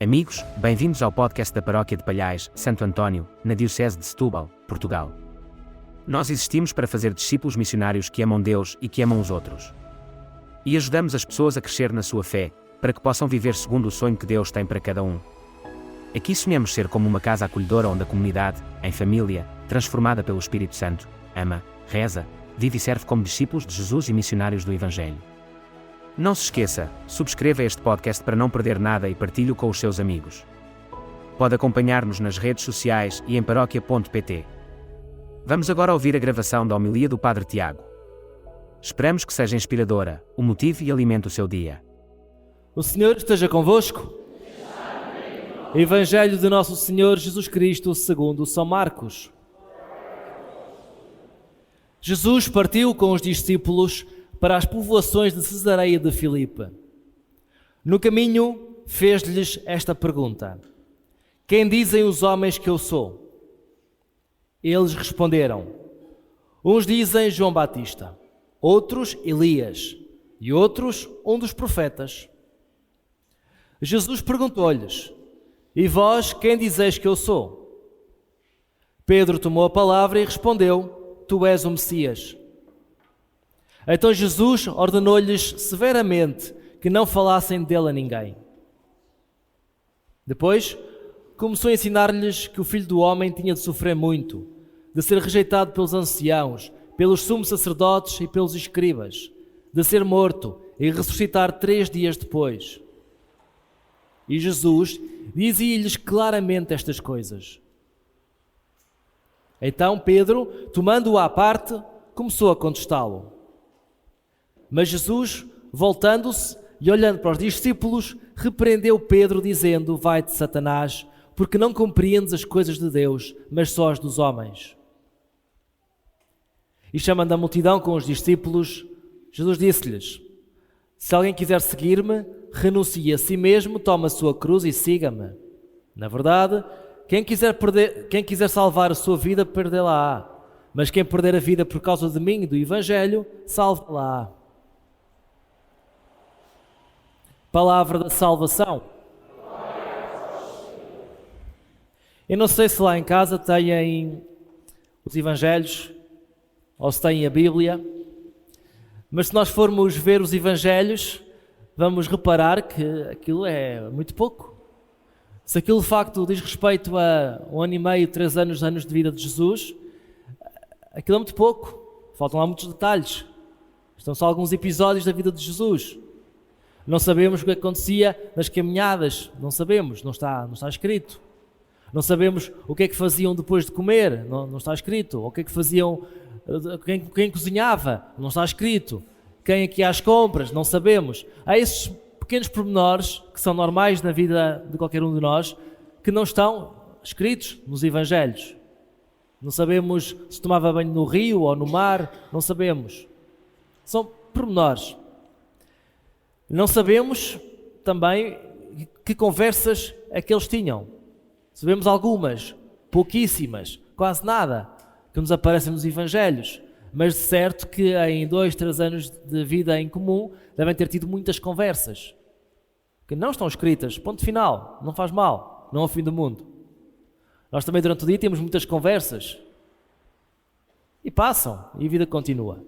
Amigos, bem-vindos ao podcast da Paróquia de Palhais, Santo António, na Diocese de Setúbal, Portugal. Nós existimos para fazer discípulos missionários que amam Deus e que amam os outros. E ajudamos as pessoas a crescer na sua fé, para que possam viver segundo o sonho que Deus tem para cada um. Aqui sonhamos ser como uma casa acolhedora onde a comunidade, em família, transformada pelo Espírito Santo, ama, reza, vive e serve como discípulos de Jesus e missionários do Evangelho. Não se esqueça, subscreva este podcast para não perder nada e partilhe-o com os seus amigos. Pode acompanhar-nos nas redes sociais e em paróquia.pt. Vamos agora ouvir a gravação da homilia do Padre Tiago. Esperamos que seja inspiradora, o motive e alimente o seu dia. O Senhor esteja convosco. Evangelho de Nosso Senhor Jesus Cristo segundo São Marcos. Jesus partiu com os discípulos para as povoações de Cesareia de Filipe. No caminho, fez-lhes esta pergunta: Quem dizem os homens que eu sou? Eles responderam: Uns dizem João Batista, outros Elias e outros um dos profetas. Jesus perguntou-lhes: E vós, quem dizeis que eu sou? Pedro tomou a palavra e respondeu: Tu és o Messias. Então Jesus ordenou-lhes severamente que não falassem dele a ninguém. Depois, começou a ensinar-lhes que o Filho do Homem tinha de sofrer muito, de ser rejeitado pelos anciãos, pelos sumos sacerdotes e pelos escribas, de ser morto e ressuscitar 3 dias depois. E Jesus dizia-lhes claramente estas coisas. Então Pedro, tomando-o à parte, começou a contestá-lo. Mas Jesus, voltando-se e olhando para os discípulos, repreendeu Pedro, dizendo: Vai-te, Satanás, porque não compreendes as coisas de Deus, mas só as dos homens. E chamando a multidão com os discípulos, Jesus disse-lhes: Se alguém quiser seguir-me, renuncie a si mesmo, tome a sua cruz e siga-me. Na verdade, quem quiser salvar a sua vida, perdê-la-á. Mas quem perder a vida por causa de mim e do Evangelho, salva-la-á. Palavra da salvação. Eu não sei se lá em casa têm os Evangelhos ou se têm a Bíblia, mas se nós formos ver os Evangelhos, vamos reparar que aquilo é muito pouco. Se aquilo de facto diz respeito a 1 ano e meio, 3 anos de vida de Jesus, aquilo é muito pouco. Faltam lá muitos detalhes. Estão só alguns episódios da vida de Jesus. Não sabemos o que acontecia nas caminhadas, não sabemos, não está escrito. Não sabemos o que é que faziam depois de comer, não está escrito. O que é que faziam, quem cozinhava, não está escrito. Quem aqui às compras, não sabemos. Há esses pequenos pormenores que são normais na vida de qualquer um de nós, que não estão escritos nos Evangelhos. Não sabemos se tomava banho no rio ou no mar, não sabemos. São pormenores. Não sabemos também que conversas é que eles tinham. Sabemos algumas, pouquíssimas, quase nada, que nos aparecem nos Evangelhos. Mas de certo que em 2, 3 anos de vida em comum devem ter tido muitas conversas que não estão escritas, ponto final, não faz mal, não é o fim do mundo. Nós também durante o dia temos muitas conversas e passam e a vida continua.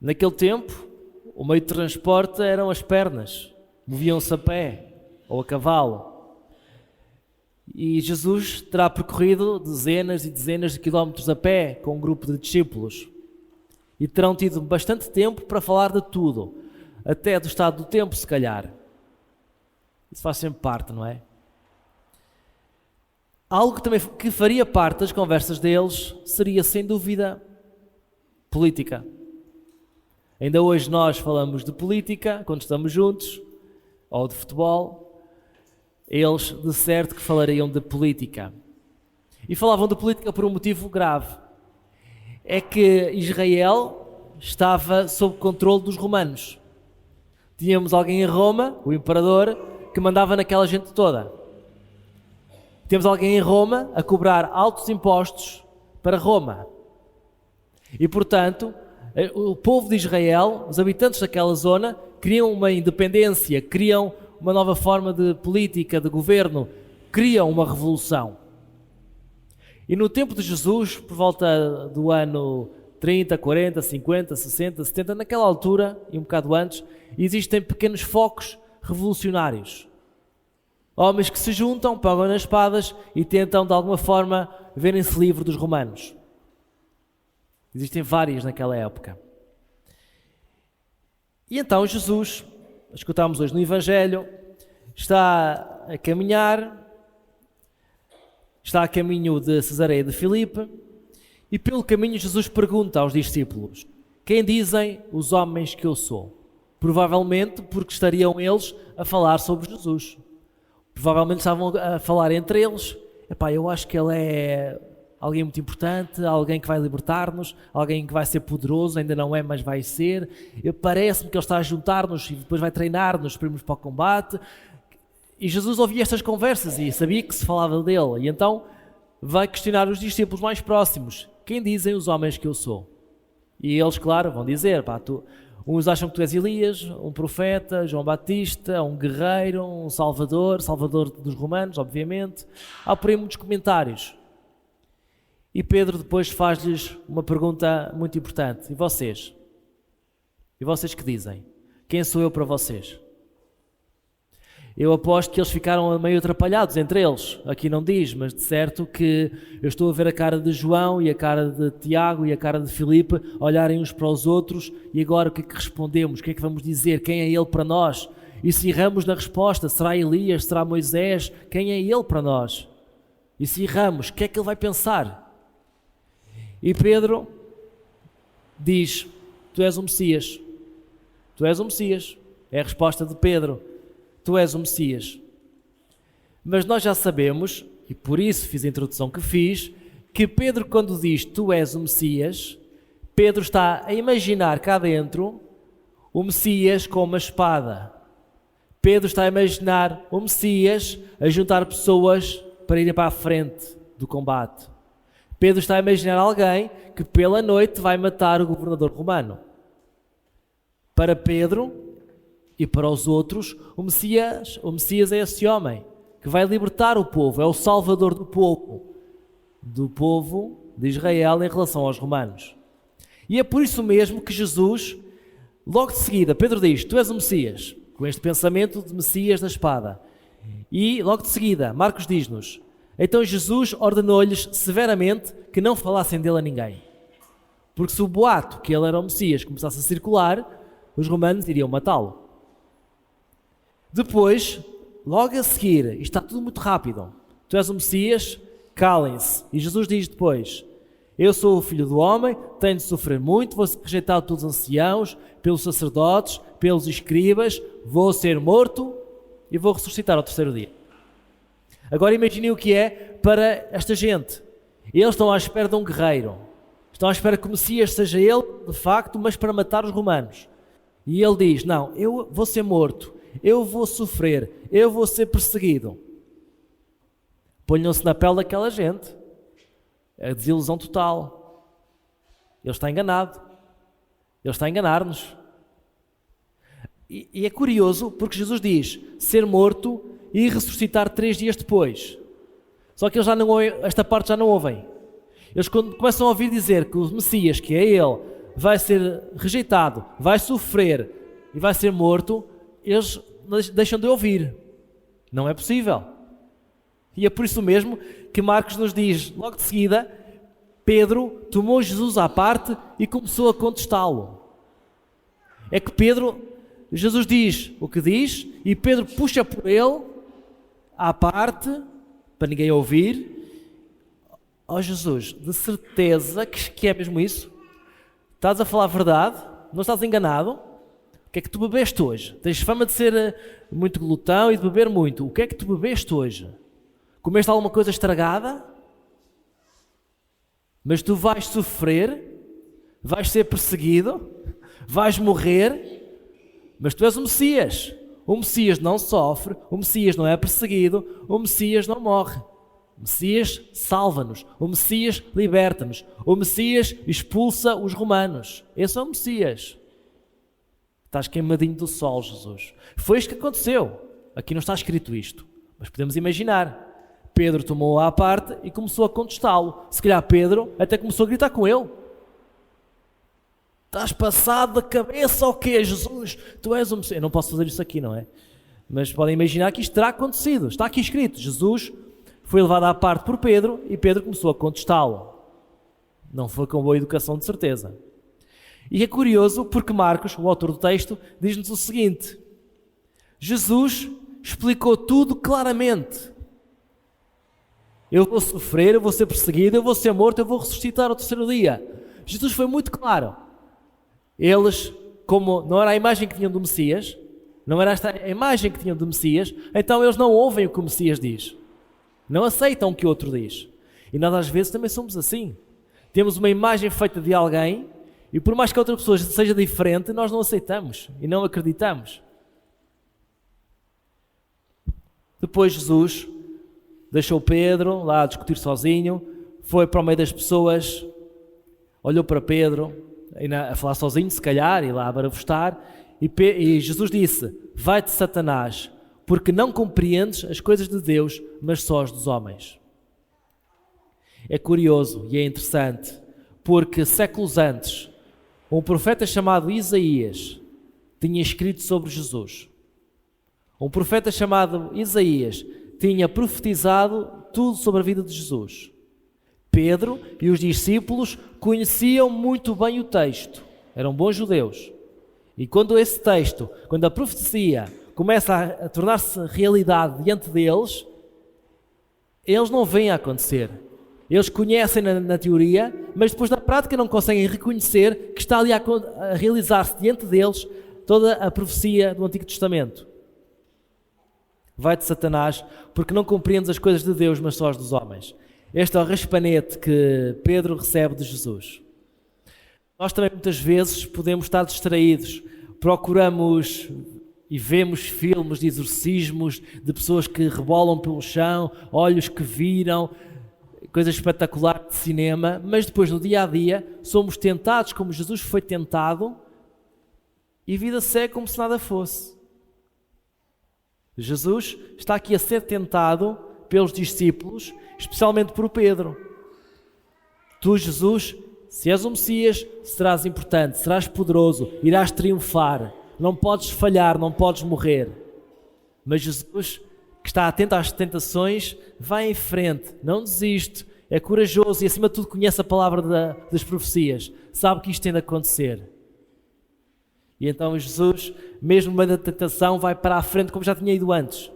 Naquele tempo, o meio de transporte eram as pernas, moviam-se a pé ou a cavalo. E Jesus terá percorrido dezenas e dezenas de quilómetros a pé com um grupo de discípulos. E terão tido bastante tempo para falar de tudo, até do estado do tempo, se calhar. Isso faz sempre parte, não é? Algo que faria parte das conversas deles seria, sem dúvida, política. Ainda hoje nós falamos de política, quando estamos juntos, ou de futebol. Eles, de certo, que falariam de política. E falavam de política por um motivo grave. É que Israel estava sob controle dos romanos. Tínhamos alguém em Roma, o imperador, que mandava naquela gente toda. Temos alguém em Roma a cobrar altos impostos para Roma. E, portanto, o povo de Israel, os habitantes daquela zona, queriam uma independência, queriam uma nova forma de política, de governo, criam uma revolução. E no tempo de Jesus, por volta do ano 30, 40, 50, 60, 70, naquela altura, e um bocado antes, existem pequenos focos revolucionários. Homens que se juntam, pegam nas espadas e tentam, de alguma forma, verem-se livres dos romanos. Existem várias naquela época. E então Jesus, escutámos hoje no Evangelho, está a caminhar, está a caminho de Cesareia de Filipe, e pelo caminho Jesus pergunta aos discípulos: quem dizem os homens que eu sou? Provavelmente porque estariam eles a falar sobre Jesus. Provavelmente estavam a falar entre eles: epá, eu acho que ele é alguém muito importante, alguém que vai libertar-nos, alguém que vai ser poderoso, ainda não é, mas vai ser. Parece-me que ele está a juntar-nos e depois vai treinar-nos para irmos para o combate. E Jesus ouvia estas conversas e sabia que se falava dele. E então vai questionar os discípulos mais próximos: quem dizem os homens que eu sou? E eles, claro, vão dizer: uns acham que tu és Elias, um profeta, João Batista, um guerreiro, um salvador dos romanos, obviamente. Há por aí muitos comentários. E Pedro depois faz-lhes uma pergunta muito importante: e vocês? E vocês que dizem? Quem sou eu para vocês? Eu aposto que eles ficaram meio atrapalhados entre eles. Aqui não diz, mas de certo que eu estou a ver a cara de João e a cara de Tiago e a cara de Filipe olharem uns para os outros. E agora o que é que respondemos? O que é que vamos dizer? Quem é ele para nós? E se erramos na resposta, será Elias? Será Moisés? Quem é ele para nós? E se erramos, o que é que ele vai pensar? E Pedro diz: tu és o Messias. Tu és o Messias. É a resposta de Pedro. Tu és o Messias. Mas nós já sabemos, e por isso fiz a introdução que fiz, que Pedro, quando diz tu és o Messias, Pedro está a imaginar cá dentro o Messias com uma espada. Pedro está a imaginar o Messias a juntar pessoas para irem para a frente do combate. Pedro está a imaginar alguém que pela noite vai matar o governador romano. Para Pedro e para os outros, o Messias é esse homem que vai libertar o povo, é o salvador do povo de Israel em relação aos romanos. E é por isso mesmo que Jesus, logo de seguida, Pedro diz: tu és o Messias, com este pensamento de Messias da espada. E logo de seguida, Marcos diz-nos: então Jesus ordenou-lhes severamente que não falassem dele a ninguém. Porque se o boato que ele era o Messias começasse a circular, os romanos iriam matá-lo. Depois, logo a seguir, isto está tudo muito rápido: tu és o Messias, calem-se. E Jesus diz depois: eu sou o Filho do Homem, tenho de sofrer muito, vou ser rejeitado pelos anciãos, pelos sacerdotes, pelos escribas, vou ser morto e vou ressuscitar ao terceiro dia. Agora imaginem o que é para esta gente. Eles estão à espera de um guerreiro. Estão à espera que o Messias seja ele, de facto, mas para matar os romanos. E ele diz: não, eu vou ser morto, eu vou sofrer, eu vou ser perseguido. Ponham-se na pele daquela gente. É a desilusão total. Ele está enganado. Ele está a enganar-nos. E é curioso porque Jesus diz ser morto e ressuscitar 3 dias depois. Só que eles já não, esta parte já não ouvem. Eles quando começam a ouvir dizer que o Messias, que é ele, vai ser rejeitado, vai sofrer e vai ser morto, eles deixam de ouvir. Não é possível. E é por isso mesmo que Marcos nos diz, logo de seguida, Pedro tomou Jesus à parte e começou a contestá-lo. É que Jesus diz o que diz e Pedro puxa por ele à parte, para ninguém ouvir. Ó Jesus, de certeza que é mesmo isso? Estás a falar a verdade? Não estás enganado? O que é que tu bebeste hoje? Tens fama de ser muito glutão e de beber muito. O que é que tu bebeste hoje? Comeste alguma coisa estragada? Mas tu vais sofrer, vais ser perseguido, vais morrer, mas tu és o Messias. O Messias não sofre, o Messias não é perseguido, o Messias não morre. O Messias salva-nos, o Messias liberta-nos, o Messias expulsa os romanos. Esse é o Messias. Estás queimadinho do sol, Jesus. Foi isto que aconteceu. Aqui não está escrito isto, mas podemos imaginar. Pedro tomou-o à parte e começou a contestá-lo. Se calhar Pedro até começou a gritar com ele. Estás passado da cabeça ou quê, Jesus? Tu és um Messias. Eu não posso fazer isso aqui, não é? Mas podem imaginar que isto terá acontecido. Está aqui escrito. Jesus foi levado à parte por Pedro e Pedro começou a contestá-lo. Não foi com boa educação, de certeza. E é curioso porque Marcos, o autor do texto, diz-nos o seguinte: Jesus explicou tudo claramente. Eu vou sofrer, eu vou ser perseguido, eu vou ser morto, eu vou ressuscitar ao terceiro dia. Jesus foi muito claro. Eles, como não era a imagem que tinham do Messias, não era esta a imagem que tinham do Messias, então eles não ouvem o que o Messias diz. Não aceitam o que o outro diz. E nós às vezes também somos assim. Temos uma imagem feita de alguém e por mais que a outra pessoa seja diferente, nós não aceitamos e não acreditamos. Depois Jesus deixou Pedro lá a discutir sozinho, foi para o meio das pessoas, olhou para Pedro, a falar sozinho se calhar, e lá a barafustar, e Jesus disse: vai-te Satanás, porque não compreendes as coisas de Deus, mas só as dos homens. É curioso e é interessante, porque séculos antes, um profeta chamado Isaías tinha escrito sobre Jesus. Um profeta chamado Isaías tinha profetizado tudo sobre a vida de Jesus. Pedro e os discípulos conheciam muito bem o texto, eram bons judeus. E quando esse texto, quando a profecia começa a tornar-se realidade diante deles, eles não veem a acontecer. Eles conhecem na teoria, mas depois na prática não conseguem reconhecer que está ali a realizar-se diante deles toda a profecia do Antigo Testamento. Vai-te Satanás, porque não compreendes as coisas de Deus, mas só as dos homens. Este é o raspanete que Pedro recebe de Jesus. Nós também muitas vezes podemos estar distraídos, procuramos e vemos filmes de exorcismos, de pessoas que rebolam pelo chão, olhos que viram, coisas espetaculares de cinema, mas depois no dia a dia somos tentados como Jesus foi tentado e vida segue como se nada fosse. Jesus está aqui a ser tentado pelos discípulos, especialmente por Pedro. Tu, Jesus, se és o Messias, serás importante, serás poderoso, irás triunfar, não podes falhar, não podes morrer. Mas Jesus, que está atento às tentações, vai em frente, não desiste, é corajoso e acima de tudo conhece a palavra das profecias, sabe que isto tem de acontecer. E então Jesus, mesmo no meio da tentação, vai para a frente como já tinha ido antes.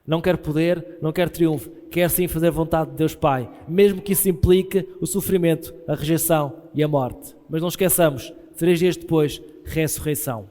Não quer poder, não quer triunfo, quer sim fazer a vontade de Deus Pai, mesmo que isso implique o sofrimento, a rejeição e a morte. Mas não esqueçamos, 3 dias depois, ressurreição.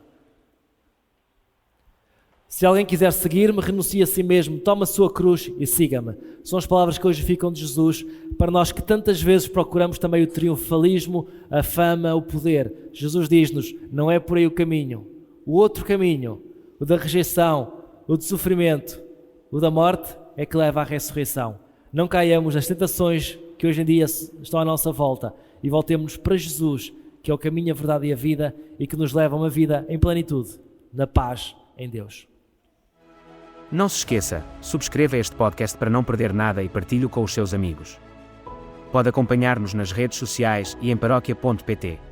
Se alguém quiser seguir-me, renuncie a si mesmo, toma a sua cruz e siga-me. São as palavras que hoje ficam de Jesus para nós que tantas vezes procuramos também o triunfalismo, a fama, o poder. Jesus diz-nos, não é por aí o caminho. O outro caminho, o da rejeição, o do sofrimento, o da morte, é que leva à ressurreição. Não caiamos nas tentações que hoje em dia estão à nossa volta e voltemos para Jesus, que é o caminho, a verdade e a vida e que nos leva a uma vida em plenitude, na paz em Deus. Não se esqueça, subscreva este podcast para não perder nada e partilhe-o com os seus amigos. Pode acompanhar-nos nas redes sociais e em paróquia.pt.